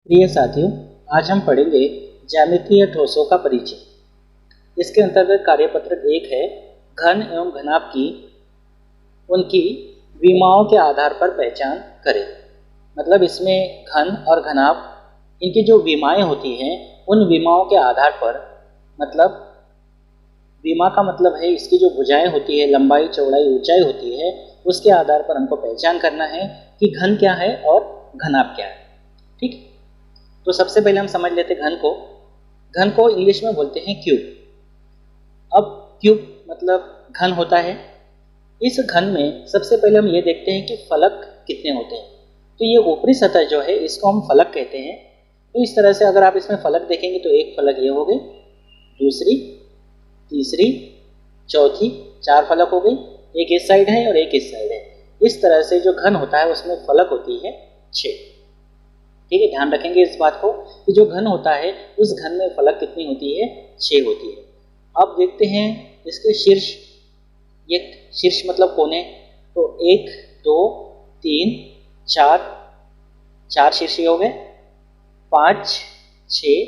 प्रिय साथियों, आज हम पढ़ेंगे ज्यामितीय ठोसों का परिचय। इसके अंतर्गत कार्यपत्रक 1 है घन एवं घनाभ की उनकी विमाओं के आधार पर पहचान करें। मतलब इसमें घन और घनाभ इनकी जो विमाएं होती हैं उन विमाओं के आधार पर, मतलब विमा का मतलब है इसकी जो भुजाएं होती है, लंबाई चौड़ाई ऊंचाई होती है, उसके आधार पर हमको पहचान करना है कि घन क्या है और घनाभ क्या है। ठीक, तो सबसे पहले हम समझ लेते हैं घन को। घन को इंग्लिश में बोलते हैं क्यूब। अब क्यूब मतलब घन होता है। इस घन में सबसे पहले हम ये देखते हैं कि फलक कितने होते हैं। तो ये ऊपरी सतह जो है इसको हम फलक कहते हैं। तो इस तरह से अगर आप इसमें फलक देखेंगे तो एक फलक ये हो गई, दूसरी, तीसरी, चौथी, 4 फलक हो गई। एक इस साइड है और एक इस साइड है। इस तरह से जो घन होता है उसमें फलक होती है 6। ठीक है, ध्यान रखेंगे इस बात को कि जो घन होता है उस घन में फलक कितनी होती है, 6 होती है। अब देखते हैं इसके शीर्ष। ये शीर्ष मतलब कोने, तो 1 2 3 4 शीर्ष हो गए, 5 6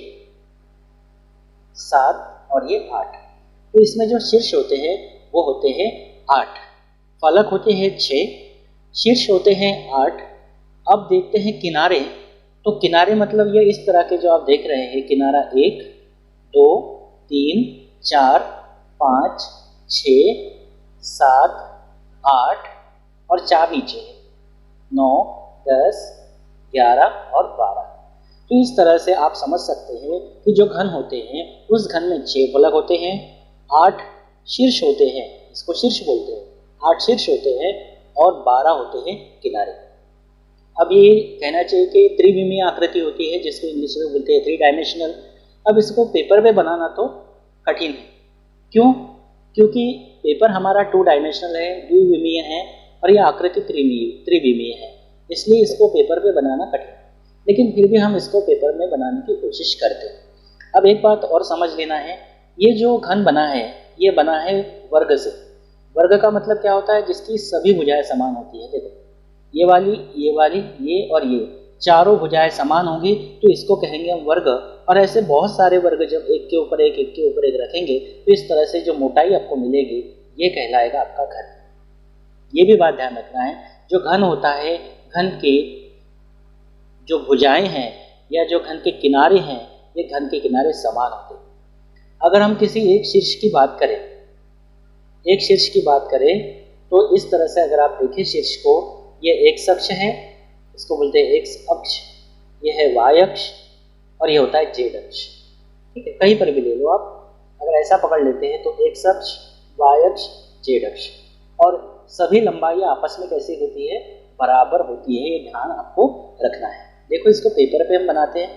7 और ये 8। तो इसमें जो शीर्ष होते हैं वो होते हैं 8, फलक होते हैं 6, शीर्ष होते हैं 8। अब देखते हैं किनारे। तो किनारे मतलब ये इस तरह के जो आप देख रहे हैं, किनारा 1 2 3 4 5 6 7 8 और 4 नीचे है, 9 10 11 और 12। तो इस तरह से आप समझ सकते हैं कि जो घन होते हैं उस घन में 6 फलक होते हैं, 8 शीर्ष होते हैं, इसको शीर्ष बोलते हैं, 8 शीर्ष होते हैं और 12 होते हैं किनारे। अब ये कहना चाहिए कि त्रिविमीय आकृति होती है जिसको इंग्लिश में बोलते हैं 3 डायमेंशनल। अब इसको पेपर पे बनाना तो कठिन है। क्यों? क्योंकि पेपर हमारा 2 डायमेंशनल है, द्विविमीय है, और ये आकृति त्रिविमीय है, इसलिए इसको पेपर पे बनाना कठिन है। लेकिन फिर भी हम इसको पेपर में बनाने की कोशिश करते हैं। अब एक बात और समझ लेना है, ये जो घन बना है ये बना है वर्ग से। वर्ग का मतलब क्या होता है? जिसकी सभी भुजाएं समान होती है। देखो, ये वाली, ये और ये चारों भुजाएं समान होंगी तो इसको कहेंगे हम वर्ग। और ऐसे बहुत सारे वर्ग जब एक के ऊपर एक के ऊपर एक रखेंगे तो इस तरह से जो मोटाई आपको मिलेगी ये कहलाएगा आपका घन। ये भी बात ध्यान रखना है, जो घन होता है, घन के जो भुजाएं हैं या जो घन के किनारे हैं, ये घन के किनारे समान होते हैं। अगर हम किसी एक शीर्ष की बात करें, तो इस तरह से अगर आप देखें शीर्ष को, ये एक्स अक्ष है, इसको बोलते हैं एक्स अक्ष, ये है वाई अक्ष और ये होता है जेड अक्ष। ठीक है, कहीं पर भी ले लो आप, अगर ऐसा पकड़ लेते हैं तो एक्स अक्ष, वाई अक्ष, जेड अक्ष, और सभी लंबाई आपस में कैसी होती है? बराबर होती है। ये ध्यान आपको रखना है। देखो, इसको पेपर पे हम बनाते हैं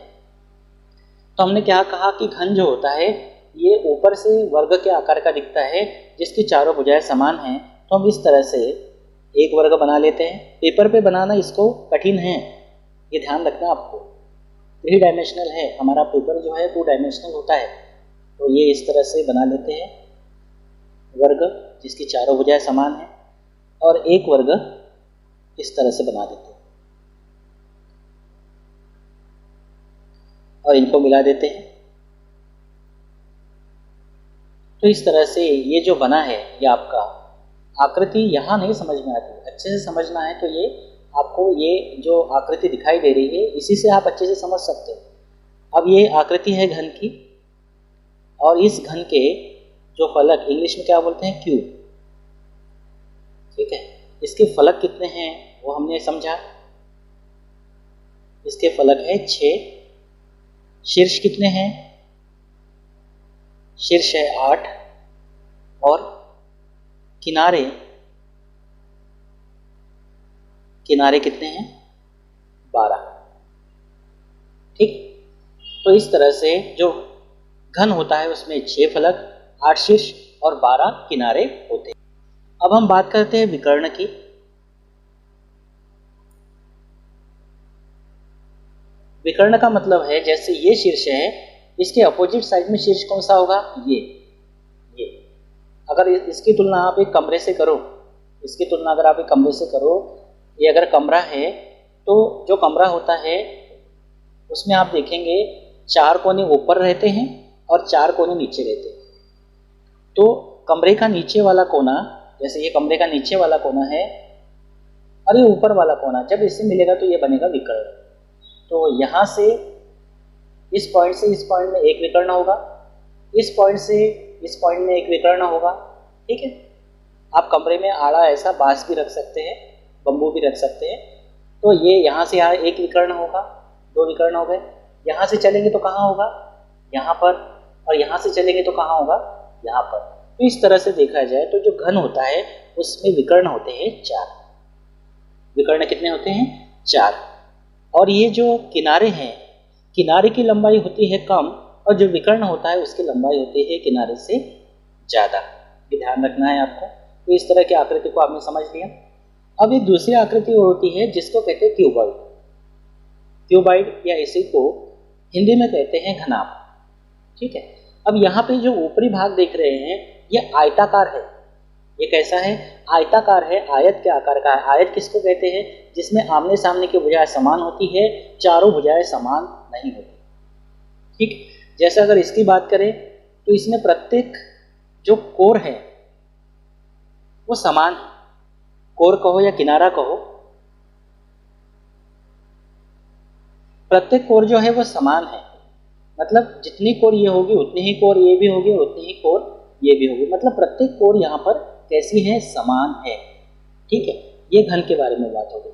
तो हमने क्या कहा कि घन जो होता है ये ऊपर से वर्ग के आकार का दिखता है जिसकी चारों भुजाएं समान हैं। तो हम इस तरह से एक वर्ग बना लेते हैं। पेपर पे बनाना इसको कठिन है, ये ध्यान रखना आपको। 3 डायमेंशनल है हमारा पेपर, जो है 2 डायमेंशनल होता है। तो ये इस तरह से बना लेते हैं वर्ग जिसकी चारों भुजाएं समान हैं, और एक वर्ग इस तरह से बना देते हैं और इनको मिला देते हैं। तो इस तरह से ये जो बना है ये आपका आकृति यहाँ नहीं समझ में आती, अच्छे से समझना है तो ये आपको ये जो आकृति दिखाई दे रही है इसी से आप अच्छे से समझ सकते हो। अब ये आकृति है घन की, और इस घन के जो फलक इंग्लिश में क्या बोलते हैं? क्यूब। ठीक है, इसके फलक कितने हैं वो हमने समझा। इसके फलक है 6। शीर्ष कितने हैं? शीर्ष है 8, और किनारे कितने हैं? 12। ठीक, तो इस तरह से जो घन होता है उसमें 6 फलक, 8 शीर्ष और 12 किनारे होते हैं। अब हम बात करते हैं विकर्ण की। विकर्ण का मतलब है जैसे ये शीर्ष है, इसके अपोजिट साइड में शीर्ष कौन सा होगा? ये। अगर इसकी तुलना आप एक कमरे से करो, ये अगर कमरा है तो जो कमरा होता है उसमें आप देखेंगे 4 कोने ऊपर रहते हैं और 4 कोने नीचे रहते हैं। तो कमरे का नीचे वाला कोना, जैसे ये कमरे का नीचे वाला कोना है और ये ऊपर वाला कोना, जब इससे मिलेगा तो ये बनेगा विकर्ण। तो यहाँ से इस पॉइंट से इस पॉइंट में एक विकर्ण होगा, इस पॉइंट से इस पॉइंट में एक विकर्ण होगा। ठीक है, आप कमरे में आड़ा ऐसा बांस भी रख सकते हैं, बम्बू भी रख सकते हैं। तो ये यहाँ से यहाँ एक विकर्ण होगा, 2 विकर्ण हो गए। यहाँ से चलेंगे तो कहाँ होगा, यहाँ पर, और यहाँ से चलेंगे तो कहाँ होगा, यहाँ पर। तो इस तरह से देखा जाए तो जो घन होता है उसमें विकर्ण होते हैं 4। विकर्ण कितने होते हैं, 4। और ये जो किनारे हैं, किनारे की लंबाई होती है कम, और जो विकर्ण होता है उसकी लंबाई होती है किनारे से ज़्यादा। ये ध्यान रखना है आपको। तो इस तरह की आकृति को आपने समझ लिया। अब एक दूसरी आकृति होती है जिसको कहते हैं क्यूबॉइड। क्यूबॉइड या इसी को हिंदी में कहते हैं घनाभ। ठीक है, अब यहाँ पे जो ऊपरी भाग देख रहे हैं ये आयताकार है। ये कैसा है, आयताकार है, आयत के आकार का है। आयत किसको कहते हैं, जिसमें आमने सामने की भुजाएं समान होती है, चारों भुजाएं समान नहीं होती। ठीक, जैसे अगर इसकी बात करें तो इसमें प्रत्येक जो कोर है वो समान है। कोर कहो या किनारा कहो, प्रत्येक कोर जो है वो समान है। मतलब जितनी कोर ये होगी उतनी ही कोर ये भी होगी, उतनी ही कोर ये भी होगी। मतलब प्रत्येक कोर यहाँ पर कैसी है, समान है। ठीक है, ये घन के बारे में बात हो गई।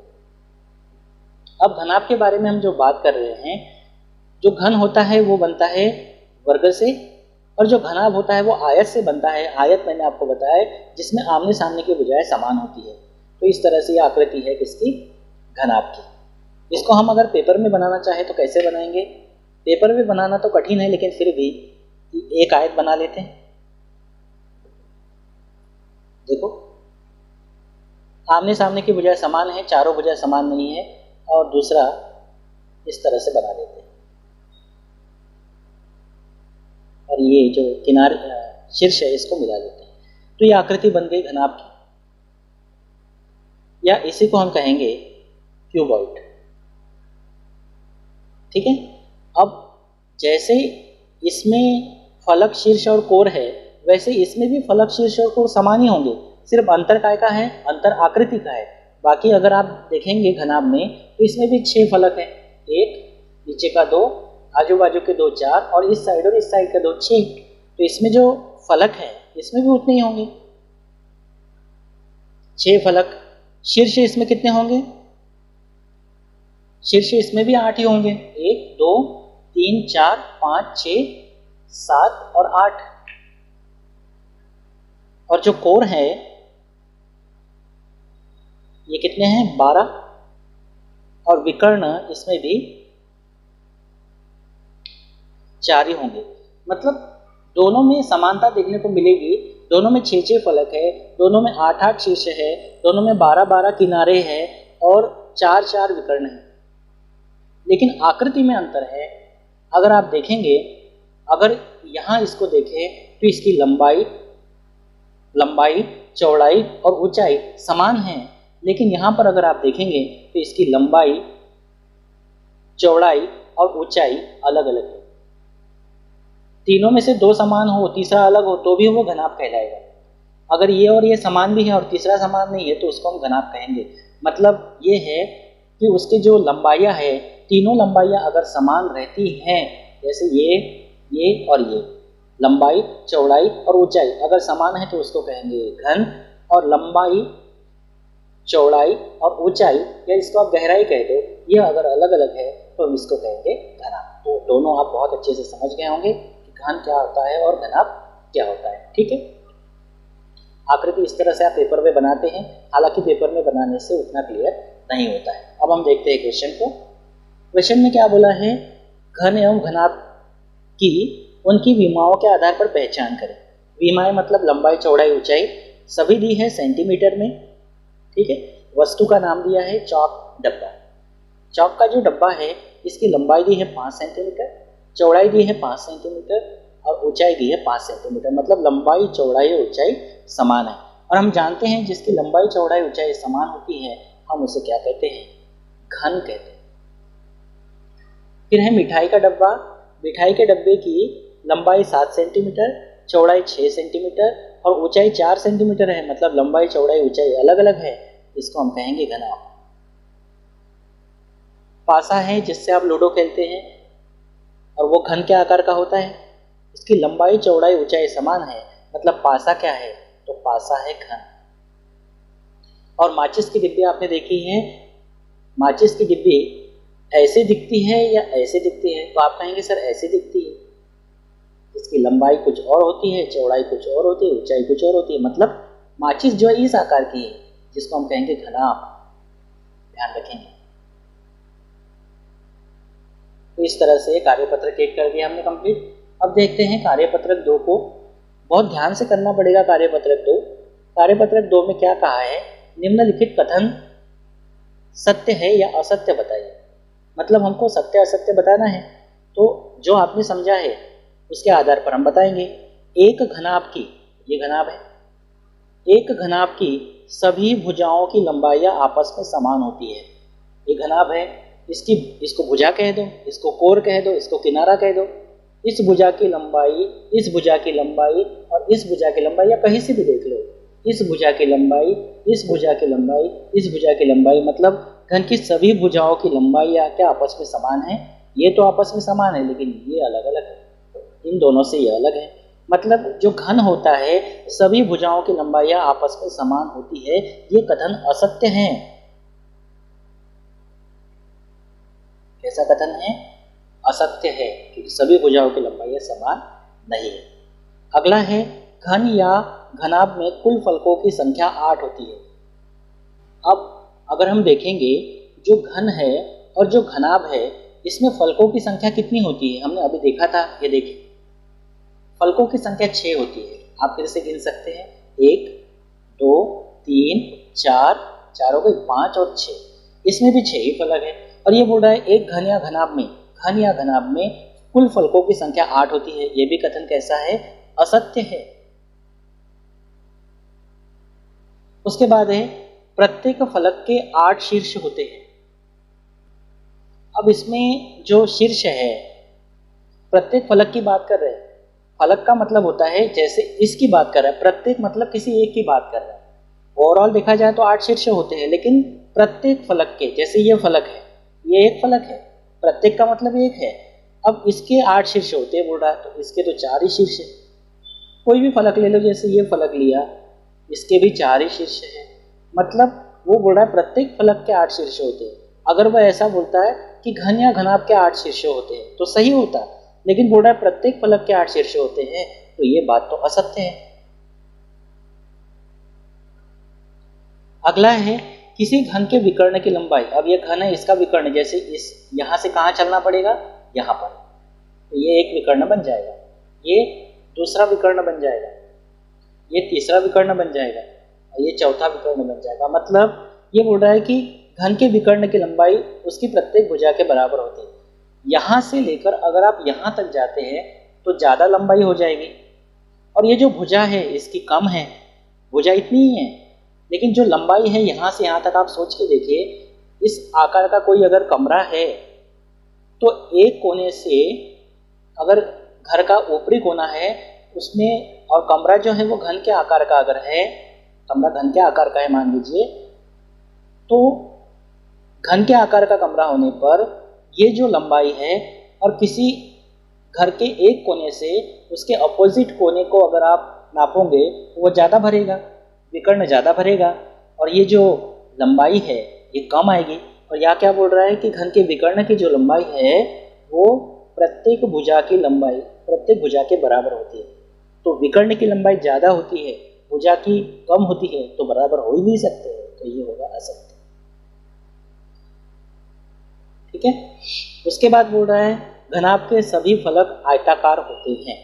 अब घनाभ के बारे में हम जो बात कर रहे हैं, जो घन होता है वो बनता है वर्ग से, और जो घनाभ होता है वो आयत से बनता है। आयत मैंने आपको बताया जिसमें आमने सामने की भुजाएं समान होती है। तो इस तरह से ये आकृति है किसकी, घनाभ की। इसको हम अगर पेपर में बनाना चाहे तो कैसे बनाएंगे, पेपर में बनाना तो कठिन है, लेकिन फिर भी एक आयत बना लेते हैं। देखो, आमने सामने की भुजाएं समान है, चारों भुजाएं समान नहीं है, और दूसरा इस तरह से बना लेते हैं। और ये जो किनारे शीर्ष है इसको मिला लेते हैं। तो ये आकृति बन गई घनाभ की, या इसी को हम कहेंगे क्यूबॉइड। ठीक है, अब जैसे इसमें फलक, शीर्ष और कोर है, वैसे इसमें भी फलक, शीर्ष और कोर समान ही होंगे। सिर्फ अंतर काय का है, अंतर आकृति का है। बाकी अगर आप देखेंगे घनाभ में तो इसमें भी 6 फलक हैं, 1, नीचे का 2, आजू बाजू के 2 4, और इस साइड का 2 6। तो इसमें जो फलक है इसमें भी उतने ही होंगे, 6 फलक। शीर्ष इसमें कितने होंगे, शीर्ष इसमें भी 8 ही होंगे, 1 2 3 4 5 6 7 और 8। और जो कोर है ये कितने हैं, 12। और विकर्ण इसमें भी 4 ही होंगे। मतलब दोनों में समानता देखने को मिलेगी। दोनों में 6 फलक है, दोनों में 8 शीर्ष है, दोनों में 12 किनारे हैं, और 4 विकर्ण है। लेकिन आकृति में अंतर है। अगर आप देखेंगे, अगर यहाँ इसको देखें तो इसकी लंबाई, चौड़ाई और ऊंचाई समान है। लेकिन यहाँ पर अगर आप देखेंगे तो इसकी लंबाई, चौड़ाई और ऊंचाई अलग अलग है। तीनों में से 2 समान हो, तीसरा अलग हो, तो भी वो घनाभ कहलाएगा। अगर ये और ये समान भी है और तीसरा समान नहीं है तो उसको हम घनाभ कहेंगे। मतलब ये है कि उसकी जो लंबाइयाँ है, तीनों लंबाइयाँ अगर समान रहती हैं, जैसे ये और ये, लंबाई, चौड़ाई और ऊंचाई अगर समान है तो उसको कहेंगे घन। और लंबाई, चौड़ाई और ऊंचाई, या इसको आप गहराई कह दो, ये अगर अलग अलग है तो हम इसको कहेंगे घनाभ। तो दोनों आप बहुत अच्छे से समझ गए होंगे कि घन क्या होता है और घनाभ क्या होता है। ठीक है, आकृति इस तरह से आप पेपर में बनाते हैं, हालांकि पेपर में बनाने से उतना क्लियर नहीं होता है। अब हम देखते हैं क्वेश्चन को। क्वेश्चन में क्या बोला है, घन एवं घनाभ की उनकी विमाओं के आधार पर पहचान करें। विमाएं मतलब लंबाई, चौड़ाई, ऊंचाई, सभी दी है सेंटीमीटर में। ठीक है, वस्तु का नाम दिया है चौक डब्बा। चौक का जो डब्बा है इसकी लंबाई दी है 5 सेंटीमीटर, चौड़ाई दी है 5 सेंटीमीटर और ऊंचाई दी है 5 सेंटीमीटर। मतलब लंबाई, चौड़ाई और ऊंचाई समान है। और हम जानते हैं जिसकी लंबाई, चौड़ाई, ऊंचाई समान होती है हम उसे क्या कहते हैं, घन कहते हैं। फिर है मिठाई का डब्बा। मिठाई के डब्बे की लंबाई 7 सेंटीमीटर, चौड़ाई 6 सेंटीमीटर और ऊंचाई 4 सेंटीमीटर है, मतलब लंबाई चौड़ाई ऊंचाई अलग अलग है, इसको हम कहेंगे घनाभ। पासा है जिससे आप लूडो खेलते हैं और वो घन के आकार का होता है, इसकी लंबाई चौड़ाई ऊंचाई समान है, मतलब पासा क्या है, तो पासा है घन। और माचिस की डिब्बी आपने देखी है, माचिस की डिब्बी ऐसे दिखती है या ऐसे दिखती है, तो आप कहेंगे सर ऐसे दिखती है, इसकी लंबाई कुछ और होती है, चौड़ाई कुछ और होती है, ऊंचाई कुछ और होती है, मतलब माचिस जो है इस आकार की है, जिसको हम कहेंगे घनाभ। ध्यान रखेंगे। तो इस तरह से कार्यपत्रक 1 कर दिया हमने कंप्लीट। अब देखते हैं कार्यपत्रक 2 को, बहुत ध्यान से करना पड़ेगा कार्यपत्रक 2। कार्यपत्रक 2 में क्या कहा है, निम्नलिखित कथन सत्य है या असत्य बताइए। मतलब हमको सत्य असत्य बताना है, तो जो आपने समझा है उसके आधार पर हम बताएंगे। एक घनाभ की, ये घनाभ है, एक घनाभ की सभी भुजाओं की लंबाइयाँ आपस में समान होती है। ये घनाभ है, इसको भुजा कह दो, इसको कोर कह दो, इसको किनारा कह दो। इस भुजा की लंबाई, इस भुजा की लंबाई और इस भुजा की लंबाई, या कहीं से भी देख लो, इस भुजा की लंबाई, इस भुजा की लंबाई, इस भुजा की लंबाई, मतलब घन की सभी भुजाओं की लंबाई या क्या आपस में समान है। ये तो आपस में समान है लेकिन ये अलग अलग है, इन दोनों से ये अलग है। मतलब जो घन होता है सभी भुजाओं की लंबाइयाँ आपस में समान होती है, ये कथन असत्य है। कैसा कथन है, असत्य है, क्योंकि सभी भुजाओं की लंबाइयाँ समान नहीं है। अगला है घन या घनाभ में कुल फलकों की संख्या 8 होती है। अब अगर हम देखेंगे जो घन है और जो घनाभ है, इसमें फलकों की संख्या कितनी होती है, हमने अभी देखा था, ये देखिए फलकों की संख्या 6 होती है। आप फिर से गिन सकते हैं, 1 2 3 4, 4 हो गई, 5 और 6, इसमें भी 6 ही फलक है। और ये बोल रहा है एक घन या घनाभ में, घन या घनाभ में कुल फलकों की संख्या 8 होती है। ये भी कथन कैसा है, असत्य है। उसके बाद है प्रत्येक फलक के 8 शीर्ष होते हैं। अब इसमें जो शीर्ष है, प्रत्येक फलक की बात कर रहे हैं। फलक का मतलब होता है, जैसे इसकी बात कर रहा है, प्रत्येक मतलब किसी एक की बात कर रहा है। ओवरऑल देखा जाए तो 8 शीर्ष होते हैं, लेकिन प्रत्येक फलक के, जैसे ये फलक है, ये एक फलक है, प्रत्येक का मतलब एक है। अब इसके 8 शीर्ष होते हैं बोल रहा है, तो इसके तो 4 ही शीर्ष है। कोई भी फलक ले लो, जैसे ये फलक लिया, इसके भी 4 ही शीर्ष है। मतलब वो बोल रहा है प्रत्येक फलक के 8 शीर्ष होते हैं। अगर वह ऐसा बोलता है कि घन या घनाभ के 8 शीर्ष होते हैं तो सही होता, लेकिन बोल रहा है प्रत्येक फलक के 8 शीर्ष होते हैं, तो ये बात तो असत्य है। अगला है किसी घन के विकर्ण की लंबाई। अब ये घन है, इसका विकर्ण, जैसे इस यहाँ से कहाँ चलना पड़ेगा, यहाँ पर, तो ये एक विकर्ण बन जाएगा, ये दूसरा विकर्ण बन जाएगा, ये तीसरा विकर्ण बन जाएगा और ये चौथा विकर्ण बन जाएगा। मतलब ये बोल रहा है कि घन के विकर्ण की लंबाई उसकी प्रत्येक भुजा के बराबर होती है। यहाँ से लेकर अगर आप यहाँ तक जाते हैं तो ज़्यादा लंबाई हो जाएगी, और ये जो भुजा है इसकी कम है, भुजा इतनी ही है, लेकिन जो लंबाई है यहाँ से यहाँ तक, आप सोच के देखिए, इस आकार का कोई अगर कमरा है तो एक कोने से, अगर घर का ऊपरी कोना है उसमें, और कमरा जो है वो घन के आकार का अगर है, कमरा घन के आकार का है मान लीजिए, तो घन के आकार का कमरा होने पर ये जो लंबाई है, और किसी घर के एक कोने से उसके अपोजिट कोने को अगर आप नापोगे तो वो ज़्यादा भरेगा, विकर्ण ज़्यादा भरेगा, और ये जो लंबाई है ये कम आएगी। और यहाँ क्या बोल रहा है कि घन के विकर्ण की जो लंबाई है वो प्रत्येक भुजा की लंबाई प्रत्येक भुजा के बराबर होती है। तो विकर्ण की लंबाई ज़्यादा होती है, भुजा की कम होती है, तो बराबर हो ही नहीं सकते, तो ये होगा असत्य। ठीक है। उसके बाद बोल रहा है घनाभ के सभी फलक आयताकार होते हैं।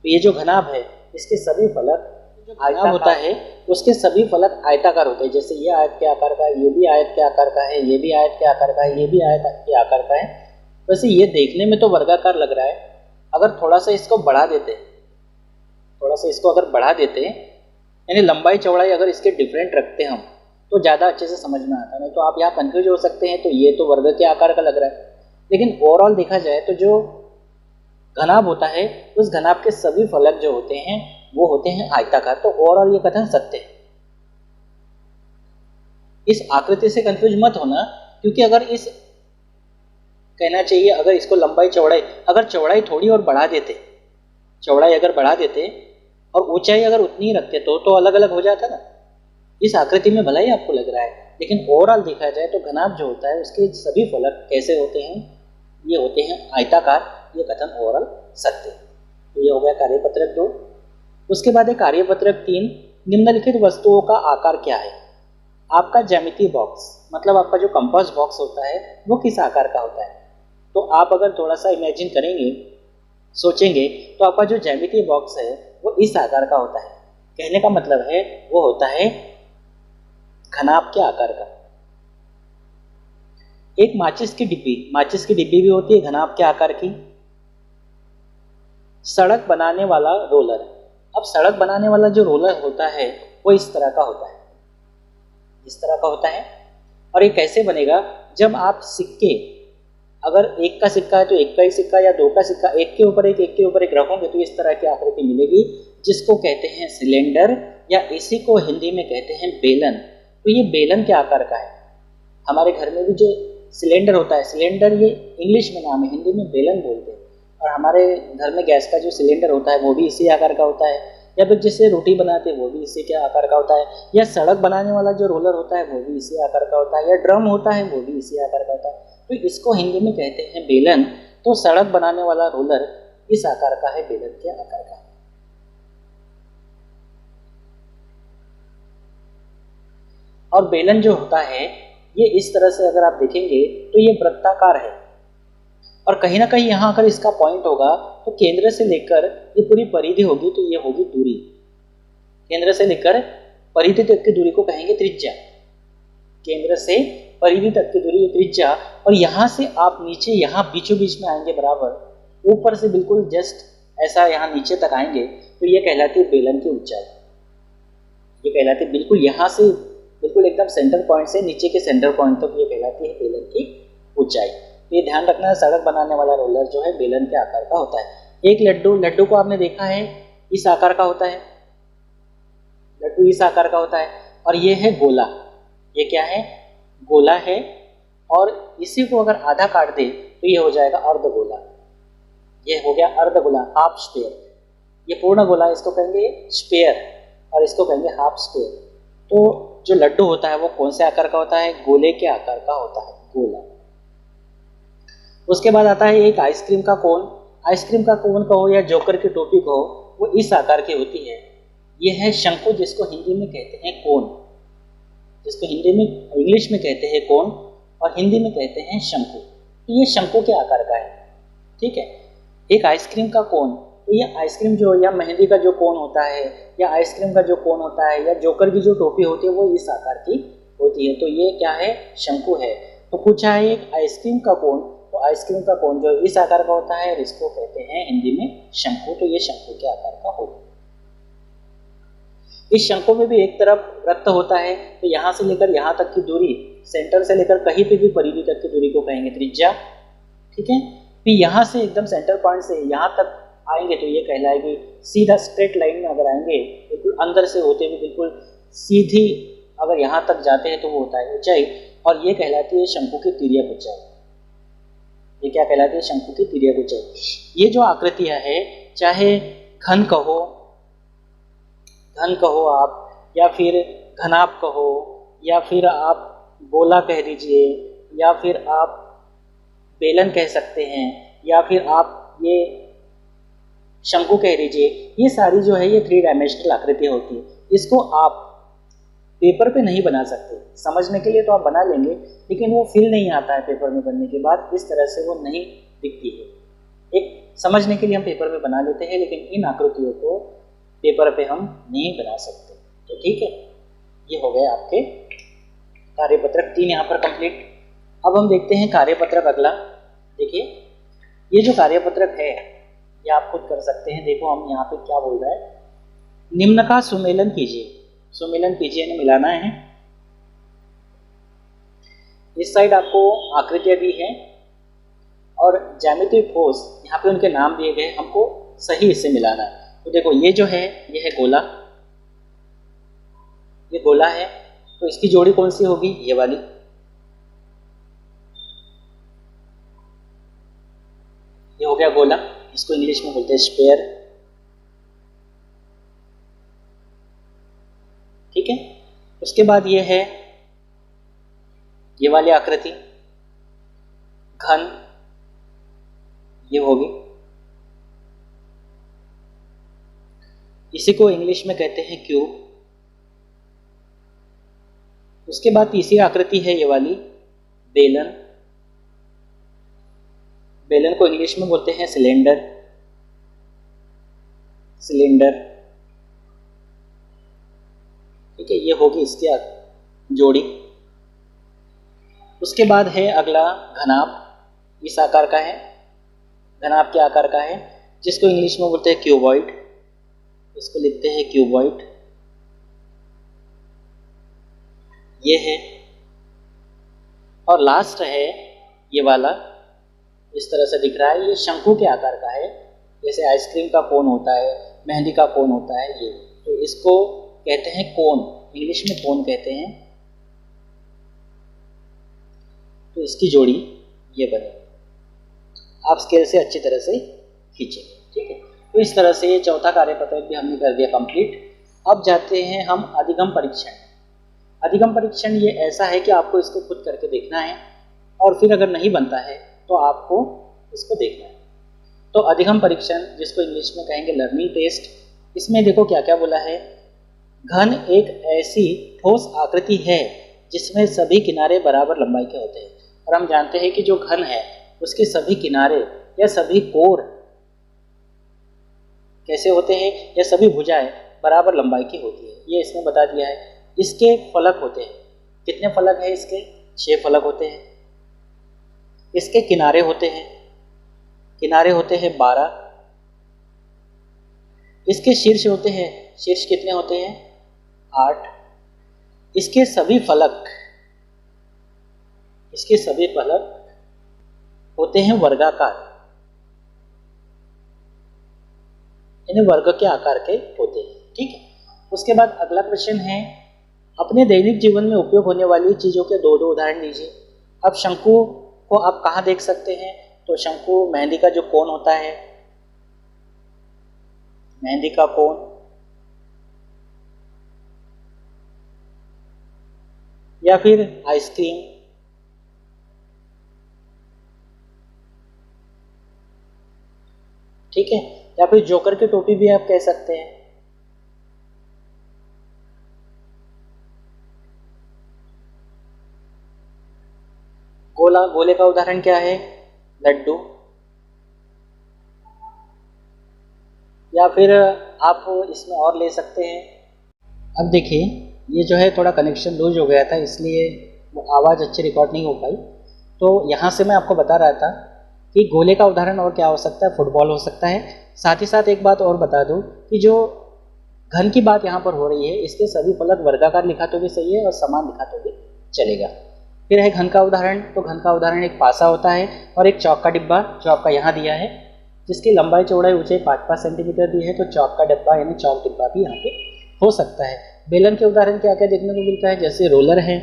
तो ये जो घनाभ है इसके सभी फलक, जो घनाभ होता है उसके सभी फलक आयताकार होते हैं। जैसे ये आयत के आकार का है, ये भी आयत के आकार का है, ये भी आयत के आकार का है, ये भी आयत के आकार का है। वैसे ये देखने में तो वर्गाकार लग रहा है, अगर थोड़ा सा इसको बढ़ा देते, थोड़ा सा इसको अगर बढ़ा देते, यानी लंबाई चौड़ाई अगर इसके डिफरेंट रखते हम, तो ज़्यादा अच्छे से समझ में आता। नहीं तो आप यहाँ कंफ्यूज हो सकते हैं, तो ये तो वर्ग के आकार का लग रहा है, लेकिन ओवरऑल देखा जाए तो जो घनाभ होता है उस घनाभ के सभी फलक जो होते हैं वो होते हैं आयताकार। तो ओवरऑल ये कथन सत्य है। इस आकृति से कंफ्यूज मत होना, क्योंकि अगर इस कहना चाहिए अगर इसको लंबाई चौड़ाई, अगर चौड़ाई थोड़ी और बढ़ा देते, चौड़ाई अगर बढ़ा देते और ऊंचाई अगर उतनी ही रखते तो अलग अलग हो जाता ना। इस आकृति में भला ही आपको लग रहा है, लेकिन ओवरऑल देखा जाए तो घनाभ जो होता है उसके सभी फलक कैसे होते हैं, ये होते हैं आयताकार। ये कथन ओवरऑल सत्य है। तो ये हो गया कार्यपत्रक 2। उसके बाद है कार्यपत्रक 3। निम्नलिखित वस्तुओं का आकार क्या है? आपका ज्यामितीय बॉक्स, मतलब आपका जो कंपास बॉक्स होता है वो किस आकार का होता है? तो आप अगर थोड़ा सा इमेजिन करेंगे, सोचेंगे, तो आपका जो ज्यामितीय बॉक्स है वो इस आकार का होता है। कहने का मतलब है वो होता है घनाभ के आकार का। एक माचिस की डिब्बी भी होती है घनाभ के आकार की। सड़क बनाने वाला रोलर, अब सड़क बनाने वाला जो रोलर होता है वो इस तरह का होता है, इस तरह का होता है। और ये कैसे बनेगा? जब आप सिक्के, अगर एक का सिक्का है तो एक का ही सिक्का या दो का सिक्का एक के ऊपर एक रखोगे तो इस तरह की आकृति मिलेगी, जिसको कहते हैं सिलेंडर, या इसी को हिंदी में कहते हैं बेलन। तो ये बेलन के आकार का है। हमारे घर में भी जो सिलेंडर होता है, सिलेंडर ये इंग्लिश में नाम है, हिंदी में बेलन बोलते हैं। और हमारे घर में गैस का जो सिलेंडर होता है वो भी इसी आकार का होता है, या फिर जिससे रोटी बनाते हैं वो भी इसी के आकार का होता है, या सड़क बनाने वाला जो रोलर होता है वो भी इसी आकार का होता है, या ड्रम होता है वो भी इसी आकार का होता है। तो इसको हिंदी में कहते हैं बेलन। तो सड़क बनाने वाला रोलर इस आकार का है, बेलन के आकार का। और बेलन जो होता है ये इस तरह से अगर आप देखेंगे तो ये वृत्ताकार है, और कहीं ना कहीं यहाँ अगर इसका पॉइंट होगा तो केंद्र से लेकर ये पूरी परिधि होगी तो ये होगी दूरी। केंद्र से लेकर परिधि तक की दूरी को कहेंगे त्रिज्या। केंद्र से परिधि तक की दूरी त्रिज्या। और यहाँ से आप नीचे यहाँ बीचों बीच में आएंगे बराबर, ऊपर से बिल्कुल जस्ट ऐसा यहाँ नीचे तक आएंगे तो ये कहलाती है बेलन की ऊंचाई। ये कहलाती है बिल्कुल यहाँ से बिल्कुल एकदम सेंटर पॉइंट से नीचे के सेंटर पॉइंट तक, ये कहलाती है बेलन की ऊंचाई। ये ध्यान रखना है, सड़क बनाने वाला रोलर जो है बेलन के आकार का होता है। एक लड्डू को आपने देखा है इस आकार का होता है, लड्डू इस आकार का होता है। और ये है गोला, ये क्या है? गोला है। और इसी को अगर आधा काट दे तो ये हो जाएगा अर्धगोला। ये हो गया अर्धगोला, हाफ स्पेयर। ये पूर्ण गोला इसको कहेंगे स्पेयर, और इसको कहेंगे हाफ स्पेयर। तो जो लड्डू होता है वो कौन से आकार का होता है? गोले के आकार का होता है, गोला। उसके बाद आता है एक आइसक्रीम का कोन। आइसक्रीम का कोन कहो या जोकर की टोपी कहो, वो इस आकार की होती है। ये है शंकु, जिसको हिंदी में कहते हैं कोन, जिसको हिंदी में इंग्लिश में कहते हैं कोन और हिंदी में कहते हैं शंकु। तो ये शंकु के आकार का है, ठीक है। एक आइसक्रीम का कोन, तो ये आइसक्रीम जो या मेहंदी का जो कोन होता है या आइसक्रीम का जो कोन होता है या जोकर की जो टोपी होती है वो इस आकार की होती है। तो ये क्या है? शंकु है। तो पूछा है एक आइसक्रीम का कोन, तो आइसक्रीम का कोन जो इस आकार का होता है और इसको कहते हैं हिंदी में शंकु। तो ये शंकु के आकार का होगा। इस शंकु में भी एक तरफ वृत्त होता है, तो यहाँ से लेकर यहाँ तक की दूरी, सेंटर से लेकर कहीं पे भी परिधि तक की दूरी को कहेंगे त्रिज्या, ठीक है। फिर यहाँ से एकदम सेंटर पॉइंट से यहाँ तक आएंगे तो ये कहलाएगी सीधा स्ट्रेट लाइन में अगर आएंगे बिल्कुल अंदर से होते हुए बिल्कुल सीधी अगर यहाँ तक जाते हैं तो वो होता है ऊंचाई, और ये कहलाती है शंकु की तिर्यक ऊंचाई। ये क्या कहलाती है? शंकु की तिर्यक ऊंचाई। ये जो आकृतियां है, चाहे घन कहो आप, या फिर घनाभ कहो, या फिर आप गोला कह दीजिए, या फिर आप बेलन कह सकते हैं, या फिर आप ये शंकु कह दीजिए, ये सारी जो है ये 3 डायमेंशनल आकृति होती है। इसको आप पेपर पे नहीं बना सकते। समझने के लिए तो आप बना लेंगे, लेकिन वो फील नहीं आता है पेपर में बनने के बाद, इस तरह से वो नहीं दिखती है। एक समझने के लिए हम पेपर में बना लेते हैं, लेकिन इन आकृतियों को पेपर पे हम नहीं बना सकते। तो ठीक है, ये हो गए आपके कार्यपत्रक 3 यहाँ पर कंप्लीट। अब हम देखते हैं कार्यपत्रक अगला। देखिए ये जो कार्यपत्रक है ये आप खुद कर सकते हैं। देखो हम यहाँ पे क्या बोल रहा है, निम्न का सुमेलन कीजिए। सुमेलन कीजिए ने मिलाना है। इस साइड आपको आकृतियां दी हैं, और ज्यामितीय ठोस यहाँ पे उनके नाम दिए गए, हमको सही इससे मिलाना है। तो देखो ये जो है ये है गोला, ये गोला है, तो इसकी जोड़ी कौन सी होगी, ये वाली। ये हो गया गोला, इसको इंग्लिश में बोलते हैं स्फीयर। ठीक है, उसके बाद ये है ये वाली आकृति घन, ये होगी, इसी को इंग्लिश में कहते हैं क्यूब। उसके बाद तीसरी आकृति है ये वाली बेलन, बेलन को इंग्लिश में बोलते हैं सिलेंडर, सिलेंडर। ठीक है, ये होगी इसकी जोड़ी। उसके बाद है अगला घनाभ, इस आकार का है, घनाभ के आकार का है, जिसको इंग्लिश में बोलते हैं क्यूबॉइड, इसको लिखते हैं क्यूबॉइड। ये है, और लास्ट है ये वाला, इस तरह से दिख रहा है, ये शंकु के आकार का है, जैसे आइसक्रीम का कोन होता है, मेहंदी का कोन होता है ये, तो इसको कहते हैं कोन, इंग्लिश में कोन कहते हैं। तो इसकी जोड़ी ये बने, आप स्केल से अच्छी तरह से खींचेंगे। ठीक है, तो इस तरह से ये चौथा कार्यपत्रक भी हमने कर दिया कंप्लीट। अब जाते हैं हम अधिगम परीक्षण। अधिगम परीक्षण ये ऐसा है कि आपको इसको खुद करके देखना है, और फिर अगर नहीं बनता है तो आपको इसको देखना है। तो अधिगम परीक्षण, जिसको इंग्लिश में कहेंगे लर्निंग टेस्ट, इसमें देखो क्या क्या बोला है। घन एक ऐसी ठोस आकृति है जिसमें सभी किनारे बराबर लंबाई के होते हैं, और हम जानते हैं कि जो घन है उसके सभी किनारे या सभी कोर कैसे होते हैं, या सभी भुजाएं बराबर लंबाई की होती है, ये इसमें बता दिया है। इसके फलक होते हैं, कितने फलक हैं इसके, 6 फलक होते हैं। इसके किनारे होते हैं, किनारे होते हैं 12। इसके शीर्ष होते हैं, शीर्ष कितने होते हैं, 8। इसके सभी फलक, इसके सभी फलक होते हैं वर्गाकार, यानी वर्ग के आकार के होते हैं। ठीक है, उसके बाद अगला क्वेश्चन है, अपने दैनिक जीवन में उपयोग होने वाली चीज़ों के 2 उदाहरण दीजिए। अब शंकु को आप कहाँ देख सकते हैं, तो शंकु मेहंदी का जो कोन होता है, मेहंदी का कोन, या फिर आइसक्रीम, ठीक है, या फिर जोकर की टोपी भी आप कह सकते हैं। गोला, गोले का उदाहरण क्या है, लड्डू, या फिर आप इसमें और ले सकते हैं। अब देखिए ये जो है थोड़ा कनेक्शन लूज हो गया था, इसलिए वो आवाज़ अच्छी रिकॉर्ड नहीं हो पाई। तो यहाँ से मैं आपको बता रहा था कि गोले का उदाहरण और क्या हो सकता है, फुटबॉल हो सकता है। साथ ही साथ एक बात और बता दूं कि जो घन की बात यहाँ पर हो रही है, इसके सभी फलक वर्गाकार लिखा तो भी सही है और समान लिखा तो भी चलेगा। फिर है घन का उदाहरण, तो घन का उदाहरण एक पासा होता है और एक चौक का डिब्बा, जो आपका यहाँ दिया है, जिसकी लंबाई चौड़ाई ऊंचाई 5-5 सेंटीमीटर दी है, तो चौक का डिब्बा यानी चौक डिब्बा भी यहाँ पे हो सकता है। बेलन के उदाहरण क्या क्या देखने को मिलता है, जैसे रोलर है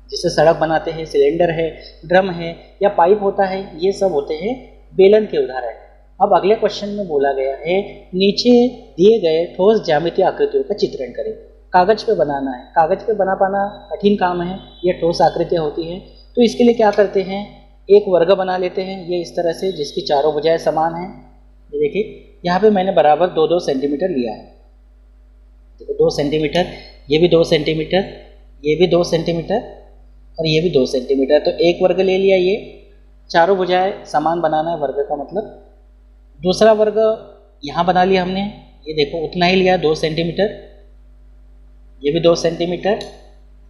जिससे सड़क बनाते हैं, सिलेंडर है, ड्रम है, या पाइप होता है, ये सब होते हैं बेलन के उदाहरण। अब अगले क्वेश्चन में बोला गया है, नीचे दिए गए ठोस ज्यामितीय आकृतियों का चित्रण करें। कागज पे बनाना है, कागज पे बना पाना कठिन काम है, ये ठोस आकृतियाँ होती हैं। तो इसके लिए क्या करते हैं, एक वर्ग बना लेते हैं, ये इस तरह से, जिसकी चारों भुजाएं समान हैं। ये देखिए यहाँ पे मैंने बराबर 2-2 सेंटीमीटर लिया है, देखो 2 सेंटीमीटर, ये भी 2 सेंटीमीटर, ये भी 2 सेंटीमीटर, और ये भी 2 सेंटीमीटर। तो एक वर्ग ले लिया, ये चारों भुजाएं समान बनाना है वर्ग का मतलब। दूसरा वर्ग यहाँ बना लिया हमने, ये देखो उतना ही लिया, 2 सेंटीमीटर, ये भी 2 सेंटीमीटर,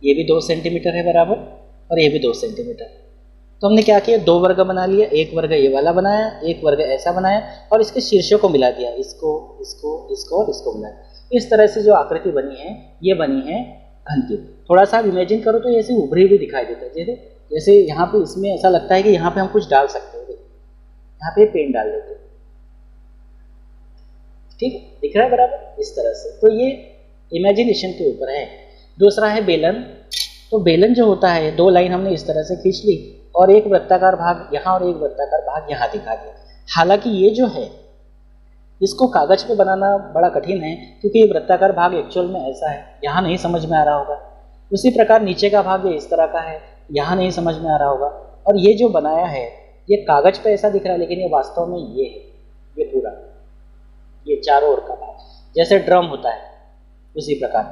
ये भी 2 सेंटीमीटर है बराबर, और ये भी 2 सेंटीमीटर। तो हमने क्या किया, 2 वर्ग बना लिया, एक वर्ग ये वाला बनाया, एक वर्ग ऐसा बनाया, और इसके शीर्षों को मिला दिया, इसको इसको इसको और इसको मिला दिया। इस तरह से जो आकृति बनी है, ये बनी है घन की। थोड़ा सा इमेजिन करो तो ऐसे उभरी हुई दिखाई देता है, जैसे जैसे यहाँ पे इसमें ऐसा लगता है कि यहाँ पे हम कुछ डाल सकते हैं। यहाँ पे पेन डाल देते हैं। ठीक है, दिख रहा है बराबर इस तरह से। तो ये इमेजिनेशन के ऊपर है। दूसरा है बेलन। तो बेलन जो होता है, दो लाइन हमने इस तरह से खींच ली और एक वृत्ताकार भाग यहाँ और एक वृत्ताकार भाग यहाँ दिखा दिया। हालांकि ये जो है इसको कागज पे बनाना बड़ा कठिन है, क्योंकि ये वृत्ताकार भाग एक्चुअल में ऐसा है, यहाँ नहीं समझ में आ रहा होगा। उसी प्रकार नीचे का भाग ये इस तरह का है, यहाँ नहीं समझ में आ रहा होगा। और ये जो बनाया है ये कागज पे ऐसा दिख रहा है, लेकिन ये वास्तव में ये है, ये पूरा, ये चारों ओर का भाग जैसे ड्रम होता है उसी प्रकार।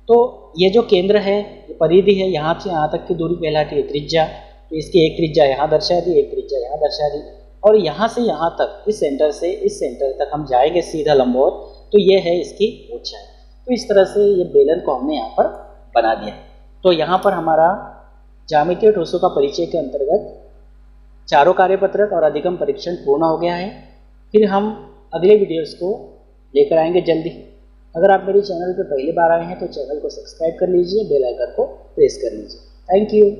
तो ये जो केंद्र है, ये परिधि है, यहाँ से यहाँ तक की दूरी कहलाती है त्रिज्या। तो इसकी एक त्रिज्या यहाँ दर्शा दी, एक त्रिज्या यहाँ दर्शा दी, और यहाँ से यहाँ तक, इस सेंटर से इस सेंटर तक हम जाएंगे सीधा लंबवत, तो ये है इसकी ऊंचाई। तो इस तरह से ये बेलन को हमने यहाँ पर बना दिया। तो यहाँ पर हमारा ज्यामितीय ठोसों का परिचय के अंतर्गत चारों कार्यपत्रक और अधिगम परीक्षण पूर्ण हो गया है। फिर हम अगले वीडियोस को लेकर आएंगे जल्दी। अगर आप मेरे चैनल पर पहली बार आए हैं तो चैनल को सब्सक्राइब कर लीजिए, बेल आइकन को प्रेस कर लीजिए। Thank you.